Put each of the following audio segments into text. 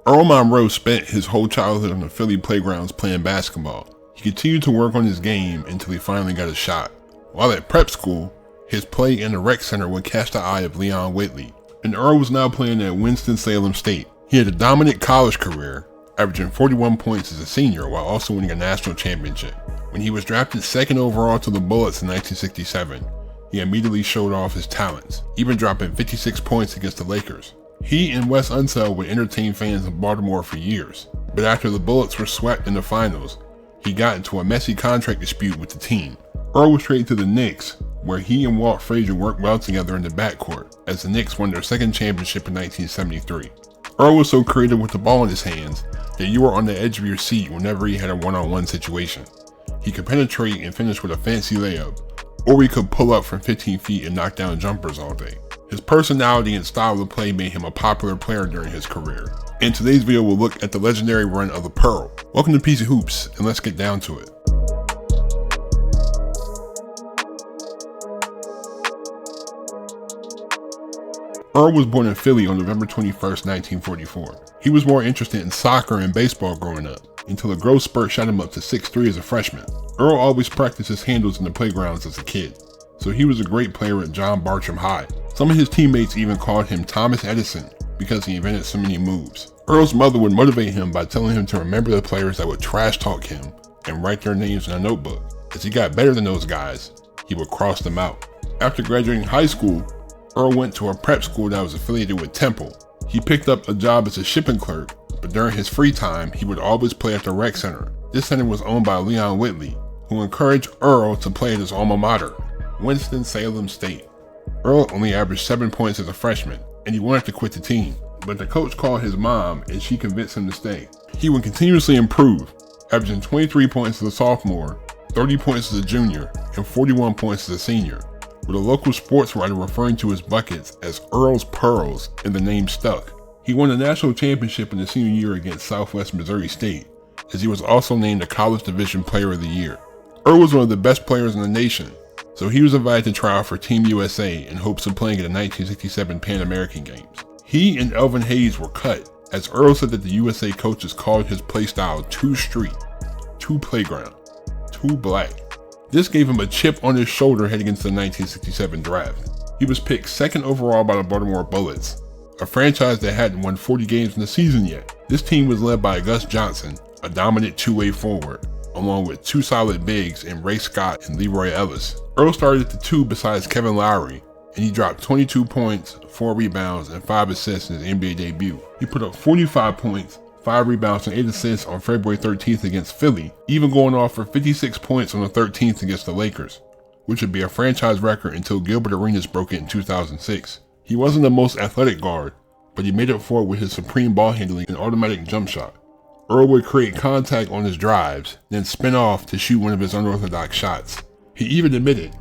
Earl Monroe spent his whole childhood on the Philly playgrounds playing basketball. He continued to work on his game until he finally got a shot. While at prep school, his play in the rec center would catch the eye of Leon Whitley, and Earl was now playing at Winston-Salem State. He had a dominant college career, averaging 41 points as a senior while also winning a national championship. When he was drafted second overall to the Bullets in 1967, he immediately showed off his talents, even dropping 56 points against the Lakers. He and Wes Unseld would entertain fans in Baltimore for years, but after the Bullets were swept in the finals, he got into a messy contract dispute with the team. Earl was traded to the Knicks, where he and Walt Frazier worked well together in the backcourt, as the Knicks won their second championship in 1973. Earl was so creative with the ball in his hands that you were on the edge of your seat whenever he had a one-on-one situation. He could penetrate and finish with a fancy layup, or he could pull up from 15 feet and knock down jumpers all day. His personality and style of play made him a popular player during his career. In today's video, we'll look at the legendary run of the Pearl. Welcome to PC Hoops, and let's get down to it. Earl was born in Philly on November 21st, 1944. He was more interested in soccer and baseball growing up, until a growth spurt shot him up to 6'3" as a freshman. Earl always practiced his handles in the playgrounds as a kid, so he was a great player at John Bartram High. Some of his teammates even called him Thomas Edison because he invented so many moves. Earl's mother would motivate him by telling him to remember the players that would trash talk him and write their names in a notebook. As he got better than those guys, he would cross them out. After graduating high school, Earl went to a prep school that was affiliated with Temple. He picked up a job as a shipping clerk, but during his free time, he would always play at the rec center. This center was owned by Leon Whitley, who encouraged Earl to play at his alma mater, Winston-Salem State. Earl only averaged 7 points as a freshman, and he wanted to quit the team, but the coach called his mom and she convinced him to stay. He would continuously improve, averaging 23 points as a sophomore, 30 points as a junior, and 41 points as a senior, with a local sports writer referring to his buckets as Earl's Pearls, and the name stuck. He won a national championship in his senior year against Southwest Missouri State, as he was also named the College Division Player of the Year. Earl was one of the best players in the nation, so he was invited to try out for Team USA in hopes of playing at the 1967 Pan American Games. He and Elvin Hayes were cut, as Earl said that the USA coaches called his play style too street, too playground, too black. This gave him a chip on his shoulder heading into the 1967 draft. He was picked second overall by the Baltimore Bullets, a franchise that hadn't won 40 games in the season yet. This team was led by Gus Johnson, a dominant two-way forward, along with two solid bigs in Ray Scott and Leroy Ellis. Earl started at the two besides Kevin Lowry, and he dropped 22 points, 4 rebounds, and 5 assists in his NBA debut. He put up 45 points, 5 rebounds, and 8 assists on February 13th against Philly, even going off for 56 points on the 13th against the Lakers, which would be a franchise record until Gilbert Arenas broke it in 2006. He wasn't the most athletic guard, but he made up for it with his supreme ball handling and automatic jump shot. Earl would create contact on his drives, then spin off to shoot one of his unorthodox shots. He even admitted,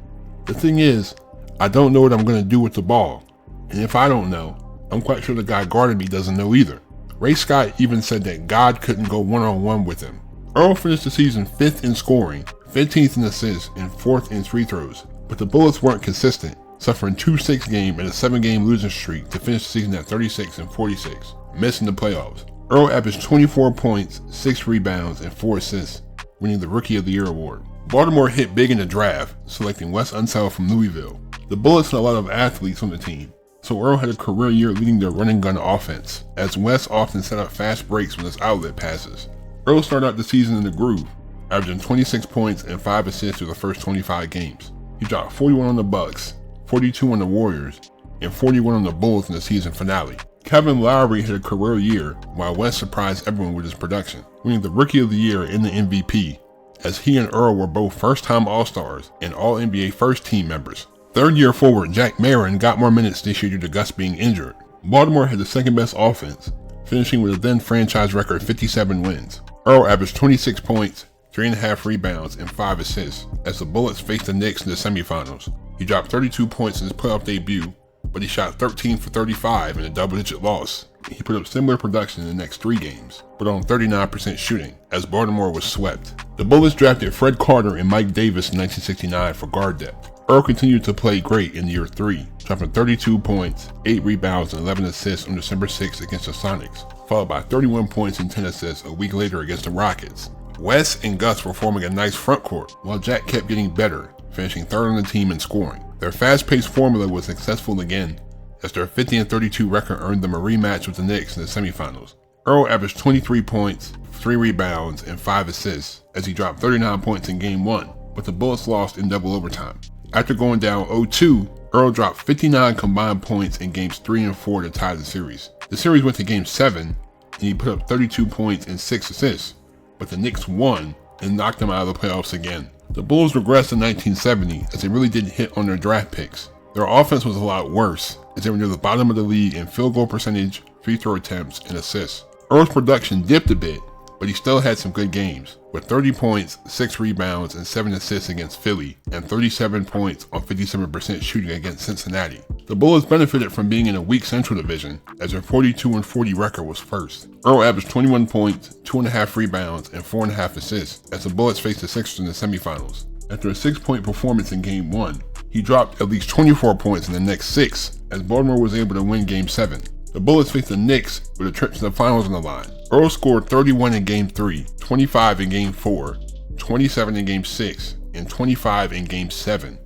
"The thing is, I don't know what I'm going to do with the ball, and if I don't know, I'm quite sure the guy guarding me doesn't know either." Ray Scott even said that God couldn't go one-on-one with him. Earl finished the season 5th in scoring, 15th in assists, and 4th in free throws, but the Bullets weren't consistent, suffering 2 6-game and a 7-game losing streak to finish the season at 36 and 46, missing the playoffs. Earl averaged 24 points, 6 rebounds, and 4 assists, winning the Rookie of the Year award. Baltimore hit big in the draft, selecting Wes Unseld from Louisville. The Bullets had a lot of athletes on the team, so Earl had a career year leading their run and gun offense, as Wes often set up fast breaks with his outlet passes. Earl started out the season in the groove, averaging 26 points and 5 assists through the first 25 games. He dropped 41 on the Bucks, 42 on the Warriors, and 41 on the Bulls in the season finale. Kevin Lowry had a career year, while Wes surprised everyone with his production, winning the Rookie of the Year and the MVP, as he and Earl were both first-time All-Stars and All-NBA first-team members. Third-year forward Jack Marin got more minutes this year due to Gus being injured. Baltimore had the second-best offense, finishing with a then-franchise record 57 wins. Earl averaged 26 points, 3.5 rebounds, and 5 assists as the Bullets faced the Knicks in the semifinals. He dropped 32 points in his playoff debut, but he shot 13 for 35 in a double-digit loss. He put up similar production in the next 3 games, but on 39% shooting, as Baltimore was swept. The Bullets drafted Fred Carter and Mike Davis in 1969 for guard depth. Earl continued to play great in year 3, dropping 32 points, 8 rebounds, and 11 assists on December 6th against the Sonics, followed by 31 points and 10 assists a week later against the Rockets. Wes and Gus were forming a nice front court, while Jack kept getting better, finishing 3rd on the team in scoring. Their fast-paced formula was successful again, as their 50-32 record earned them a rematch with the Knicks in the semifinals. Earl averaged 23 points, 3 rebounds, and 5 assists, as he dropped 39 points in Game 1, but the Bullets lost in double overtime. After going down 0-2, Earl dropped 59 combined points in Games 3 and 4 to tie the series. The series went to Game 7, and he put up 32 points and 6 assists, but the Knicks won and knocked them out of the playoffs again. The Bulls regressed in 1970 as they really didn't hit on their draft picks. Their offense was a lot worse, as they were near the bottom of the league in field goal percentage, free throw attempts, and assists. Earl's production dipped a bit, but he still had some good games, with 30 points, 6 rebounds, and 7 assists against Philly, and 37 points on 57% shooting against Cincinnati. The Bullets benefited from being in a weak Central Division, as their 42-40 record was first. Earl averaged 21 points, 2.5 rebounds, and 4.5 assists, as the Bullets faced the Sixers in the semifinals. After a 6-point performance in Game 1, he dropped at least 24 points in the next 6, as Baltimore was able to win Game 7. The Bullets faced the Knicks with a trip to the finals on the line. Earl scored 31 in Game 3, 25 in Game 4, 27 in Game 6, and 25 in Game 7,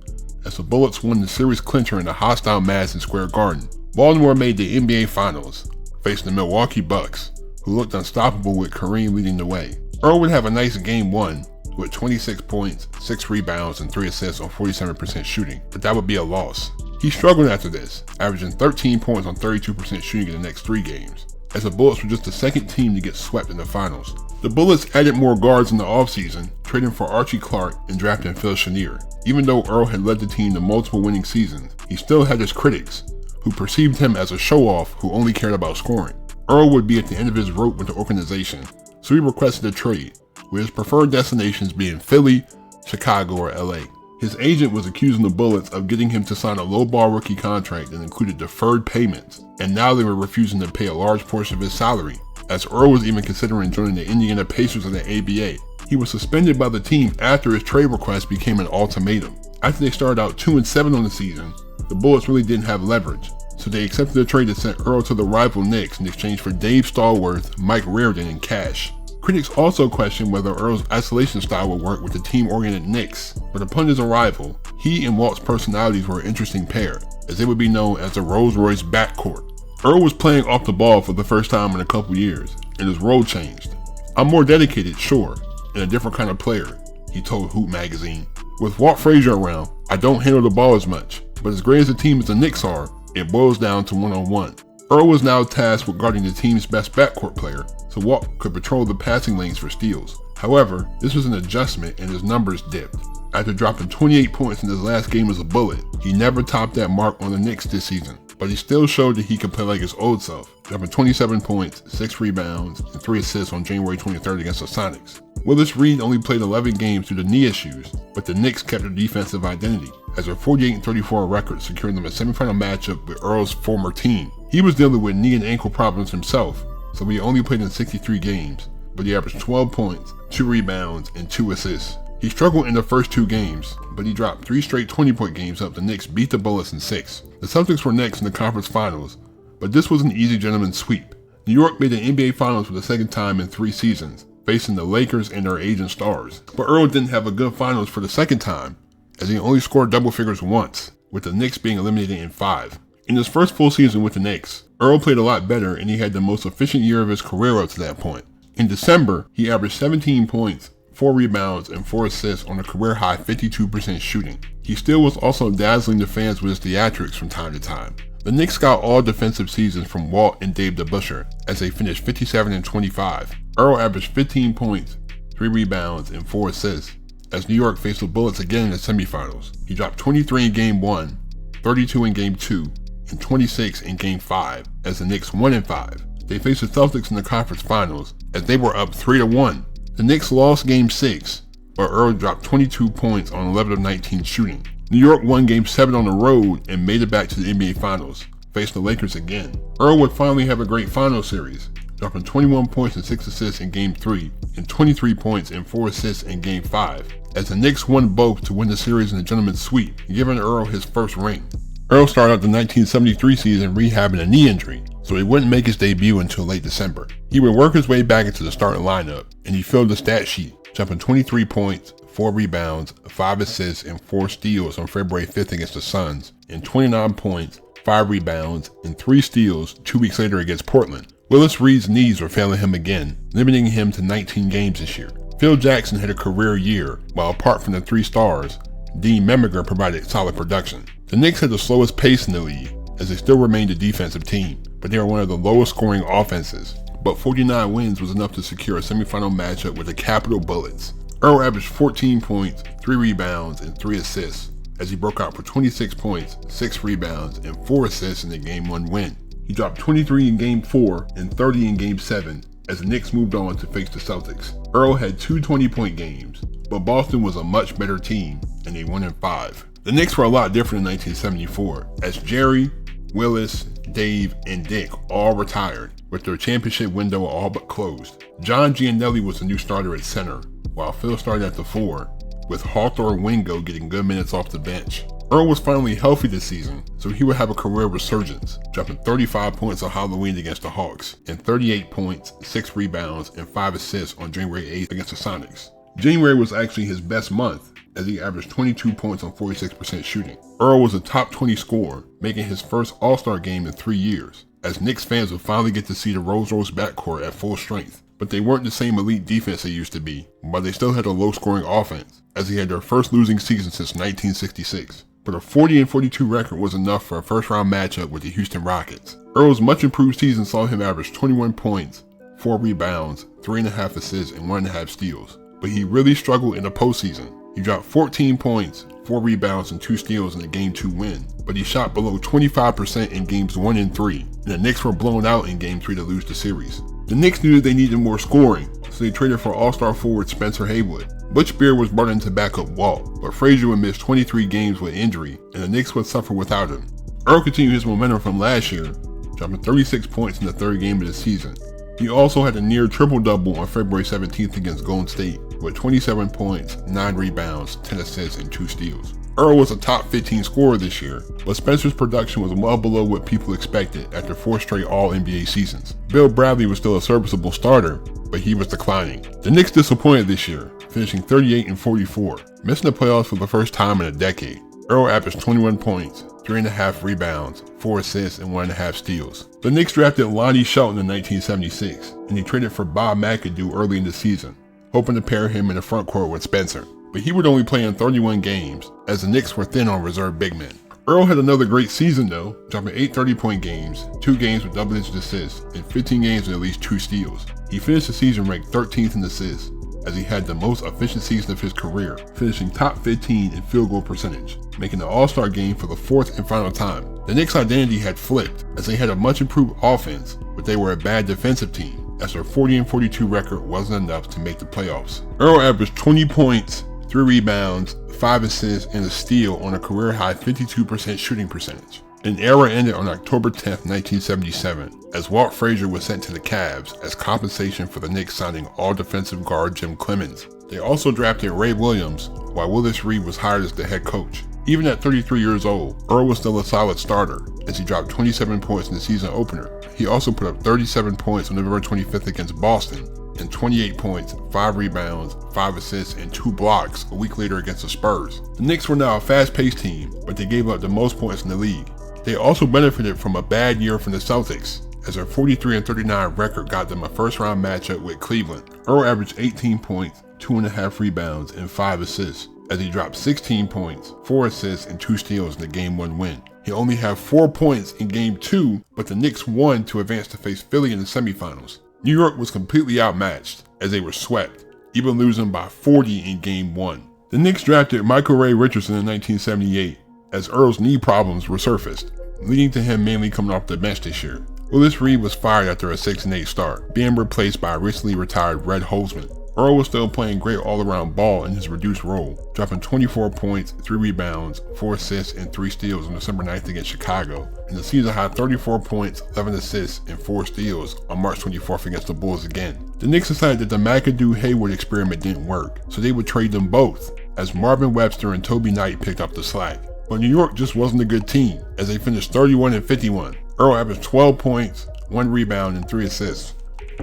as the Bullets won the series clincher in the hostile Madison Square Garden. Baltimore made the NBA Finals, facing the Milwaukee Bucks, who looked unstoppable with Kareem leading the way. Earl would have a nice Game 1, with 26 points, 6 rebounds, and 3 assists on 47% shooting, but that would be a loss. He struggled after this, averaging 13 points on 32% shooting in the next 3 games, as the Bullets were just the second team to get swept in the finals. The Bullets added more guards in the offseason, trading for Archie Clark and drafting Phil Chenier. Even though Earl had led the team to multiple winning seasons, he still had his critics, who perceived him as a show-off who only cared about scoring. Earl would be at the end of his rope with the organization, so he requested a trade, with his preferred destinations being Philly, Chicago, or LA. His agent was accusing the Bullets of getting him to sign a low-ball rookie contract that included deferred payments, and now they were refusing to pay a large portion of his salary, as Earl was even considering joining the Indiana Pacers in the ABA. He was suspended by the team after his trade request became an ultimatum. After they started out 2-7 on the season, the Bullets really didn't have leverage, so they accepted a trade that sent Earl to the rival Knicks in exchange for Dave Stallworth, Mike Reardon, and cash. Critics also questioned whether Earl's isolation style would work with the team-oriented Knicks, but upon his arrival, he and Walt's personalities were an interesting pair, as they would be known as the Rolls-Royce backcourt. Earl was playing off the ball for the first time in a couple years, and his role changed. "I'm more dedicated, sure, and a different kind of player," he told Hoop magazine. "With Walt Frazier around, I don't handle the ball as much, but as great as a team as the Knicks are, it boils down to one-on-one." Earl was now tasked with guarding the team's best backcourt player, so Walt could patrol the passing lanes for steals. However, this was an adjustment and his numbers dipped. After dropping 28 points in his last game as a Bullet, he never topped that mark on the Knicks this season, but he still showed that he could play like his old self, dropping 27 points, 6 rebounds, and 3 assists on January 23rd against the Sonics. Willis Reed only played 11 games due to knee issues, but the Knicks kept their defensive identity, as their 48-34 record secured them a semifinal matchup with Earl's former team. He was dealing with knee and ankle problems himself, so he only played in 63 games, but he averaged 12 points, 2 rebounds, and 2 assists. He struggled in the first 2 games, but he dropped 3 straight 20-point games up. The Knicks beat the Bullets in 6. The Celtics were next in the conference finals, but this was an easy gentleman's sweep. New York made the NBA Finals for the second time in 3 seasons, facing the Lakers and their aging stars. But Earl didn't have a good finals for the second time, as he only scored double figures once, with the Knicks being eliminated in 5. In his first full season with the Knicks, Earl played a lot better and he had the most efficient year of his career up to that point. In December, he averaged 17 points, 4 rebounds, and 4 assists on a career-high 52% shooting. He still was also dazzling the fans with his theatrics from time to time. The Knicks got all defensive seasons from Walt and Dave DeBusschere, as they finished 57-25. Earl averaged 15 points, 3 rebounds, and 4 assists, as New York faced the Bullets again in the semifinals. He dropped 23 in Game 1, 32 in Game 2, and 26 in Game 5, as the Knicks won in 5. They faced the Celtics in the conference finals, as they were up 3-1. The Knicks lost Game 6, but Earl dropped 22 points on 11 of 19 shooting. New York won Game 7 on the road and made it back to the NBA Finals, faced the Lakers again. Earl would finally have a great final series, dropping 21 points and 6 assists in Game 3, and 23 points and 4 assists in Game 5. as the Knicks won both to win the series in a gentleman's sweep, giving Earl his first ring. Earl started out the 1973 season rehabbing a knee injury, so he wouldn't make his debut until late December. He would work his way back into the starting lineup, and he filled the stat sheet, jumping 23 points, 4 rebounds, 5 assists, and 4 steals on February 5th against the Suns, and 29 points, 5 rebounds, and 3 steals 2 weeks later against Portland. Willis Reed's knees were failing him again, limiting him to 19 games this year. Phil Jackson had a career year, while apart from the 3 stars, Dean Meminger provided solid production. The Knicks had the slowest pace in the league, as they still remained a defensive team, but they were one of the lowest scoring offenses. But 49 wins was enough to secure a semifinal matchup with the Capital Bullets. Earl averaged 14 points, 3 rebounds, and 3 assists, as he broke out for 26 points, 6 rebounds, and 4 assists in the Game 1 win. He dropped 23 in Game 4 and 30 in Game 7, as the Knicks moved on to face the Celtics. Earl had 2 20-point games, but Boston was a much better team, and they won in 5. The Knicks were a lot different in 1974, as Jerry, Willis, Dave, and Dick all retired, with their championship window all but closed. John Giannelli was the new starter at center, while Phil started at the 4, with Hawthorne Wingo getting good minutes off the bench. Earl was finally healthy this season, so he would have a career resurgence, dropping 35 points on Halloween against the Hawks, and 38 points, 6 rebounds, and 5 assists on January 8th against the Sonics. January was actually his best month, as he averaged 22 points on 46% shooting. Earl was a top 20 scorer, making his first All-Star game in 3 years, as Knicks fans would finally get to see the Rose backcourt at full strength. But they weren't the same elite defense they used to be, but they still had a low-scoring offense, as they had their first losing season since 1966. But a 40-42 record was enough for a first-round matchup with the Houston Rockets. Earl's much-improved season saw him average 21 points, 4 rebounds, 3.5 assists, and 1.5 steals. But he really struggled in the postseason. He dropped 14 points, 4 rebounds, and 2 steals in the Game 2 win, but he shot below 25% in Games 1 and 3, and the Knicks were blown out in Game 3 to lose the series. The Knicks knew that they needed more scoring, so they traded for All-Star forward Spencer Haywood. Butch Beard was brought in to back up Walt, but Frazier would miss 23 games with injury, and the Knicks would suffer without him. Earl continued his momentum from last year, dropping 36 points in the 3rd game of the season. He also had a near triple-double on February 17th against Golden State, with 27 points, 9 rebounds, 10 assists, and 2 steals. Earl was a top 15 scorer this year, but Spencer's production was well below what people expected after 4 straight All-NBA seasons. Bill Bradley was still a serviceable starter, but he was declining. The Knicks disappointed this year, finishing 38-44, missing the playoffs for the first time in a decade. Earl averaged 21 points, 3.5 rebounds, 4 assists, and 1.5 steals. The Knicks drafted Lonnie Shelton in 1976, and he traded for Bob McAdoo early in the season, hoping to pair him in the front court with Spencer. But he would only play in 31 games, as the Knicks were thin on reserve big men. Earl had another great season though, dropping 8 30-point games, 2 games with double-digit assists, and 15 games with at least 2 steals. He finished the season ranked 13th in assists, as he had the most efficient season of his career, finishing top 15 in field goal percentage, making the All-Star game for the 4th and final time. The Knicks' identity had flipped, as they had a much improved offense, but they were a bad defensive team, as their 40-42 record wasn't enough to make the playoffs. Earl averaged 20 points, 3 rebounds, 5 assists, and a steal on a career-high 52% shooting percentage. An era ended on October 10, 1977, as Walt Frazier was sent to the Cavs as compensation for the Knicks signing all-defensive guard Jim Clemens. They also drafted Ray Williams, while Willis Reed was hired as the head coach. Even at 33 years old, Earl was still a solid starter, as he dropped 27 points in the season opener. He also put up 37 points on November 25th against Boston, and 28 points, 5 rebounds, 5 assists, and 2 blocks a week later against the Spurs. The Knicks were now a fast-paced team, but they gave up the most points in the league. They also benefited from a bad year from the Celtics, as their 43-39 record got them a first-round matchup with Cleveland. Earl averaged 18 points, 2.5 rebounds, and 5 assists, as he dropped 16 points, 4 assists, and 2 steals in the Game 1 win. He only had 4 points in Game 2, but the Knicks won to advance to face Philly in the semifinals. New York was completely outmatched, as they were swept, even losing by 40 in Game 1. The Knicks drafted Michael Ray Richardson in 1978, as Earl's knee problems resurfaced, leading to him mainly coming off the bench this year. Willis Reed was fired after a 6-8 start, being replaced by recently retired Red Holzman. Earl was still playing great all-around ball in his reduced role, dropping 24 points, 3 rebounds, 4 assists, and 3 steals on December 9th against Chicago, and the season high 34 points, 11 assists, and 4 steals on March 24th against the Bulls again. The Knicks decided that the McAdoo-Hayward experiment didn't work, so they would trade them both, as Marvin Webster and Toby Knight picked up the slack. But New York just wasn't a good team, as they finished 31-51. Earl averaged 12 points, 1 rebound, and 3 assists.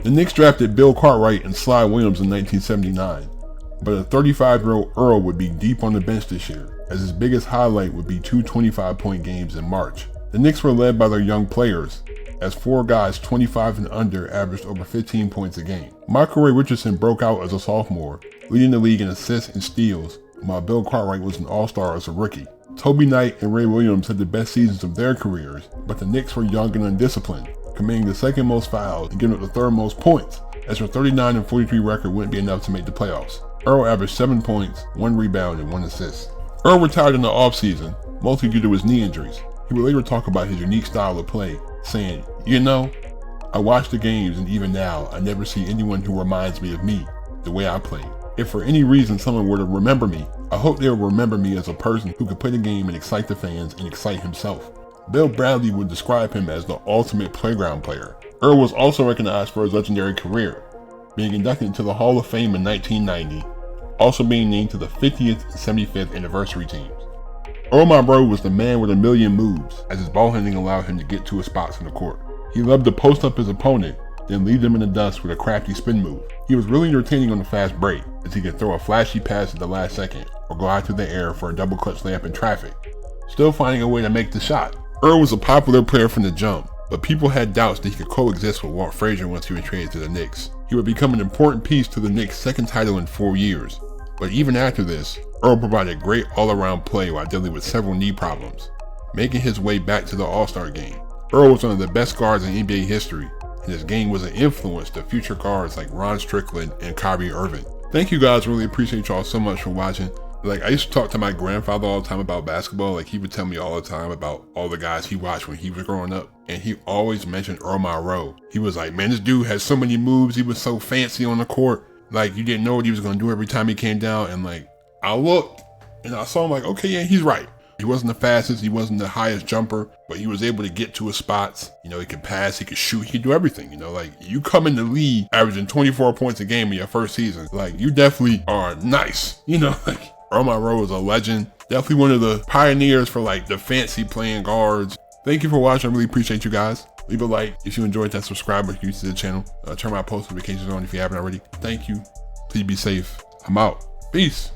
The Knicks drafted Bill Cartwright and Sly Williams in 1979, but a 35-year-old Earl would be deep on the bench this year, as his biggest highlight would be 2 25-point games in March. The Knicks were led by their young players, as 4 guys 25 and under averaged over 15 points a game. Michael Ray Richardson broke out as a sophomore, leading the league in assists and steals, while Bill Cartwright was an all-star as a rookie. Toby Knight and Ray Williams had the best seasons of their careers, but the Knicks were young and undisciplined, committing the second most fouls and giving up the third most points, as their 39-43 record wouldn't be enough to make the playoffs. Earl averaged 7 points, 1 rebound, and 1 assist. Earl retired in the offseason, mostly due to his knee injuries. He would later talk about his unique style of play, saying, "You know, I watch the games and even now, I never see anyone who reminds me of me, the way I play. If for any reason someone were to remember me, I hope they will remember me as a person who could play the game and excite the fans and excite himself." Bill Bradley would describe him as the ultimate playground player. Earl was also recognized for his legendary career, being inducted into the Hall of Fame in 1990, also being named to the 50th and 75th anniversary teams. Earl Monroe was the man with a million moves, as his ball handling allowed him to get to his spots in the court. He loved to post up his opponent, then leave them in the dust with a crafty spin move. He was really entertaining on the fast break, as he could throw a flashy pass at the last second, or go out through the air for a double clutch layup in traffic, still finding a way to make the shot. Earl was a popular player from the jump, but people had doubts that he could coexist with Walt Frazier once he was traded to the Knicks. He would become an important piece to the Knicks' second title in 4 years. But even after this, Earl provided great all-around play while dealing with several knee problems, making his way back to the All-Star game. Earl was one of the best guards in NBA history, and his game was an influence to future guards like Ron Strickland and Kyrie Irving. Thank you guys, really appreciate y'all so much for watching. Like, I used to talk to my grandfather all the time about basketball. Like, he would tell me all the time about all the guys he watched when he was growing up. And he always mentioned Earl Monroe. He was like, man, this dude had so many moves. He was so fancy on the court. Like, you didn't know what he was going to do every time he came down. And like, I looked and I saw him like, okay, yeah, he's right. He wasn't the fastest. He wasn't the highest jumper, but he was able to get to his spots. You know, he could pass, he could shoot, he could do everything. You know, like, you come in the league averaging 24 points a game in your first season. Like, you definitely are nice. You know, like, Earl Monroe is a legend. Definitely one of the pioneers for like the fancy playing guards. Thank you for watching. I really appreciate you guys. Leave a like if you enjoyed that. Subscribe if you're new to the channel. Turn my post notifications on if you haven't already. Thank you. Please be safe. I'm out. Peace.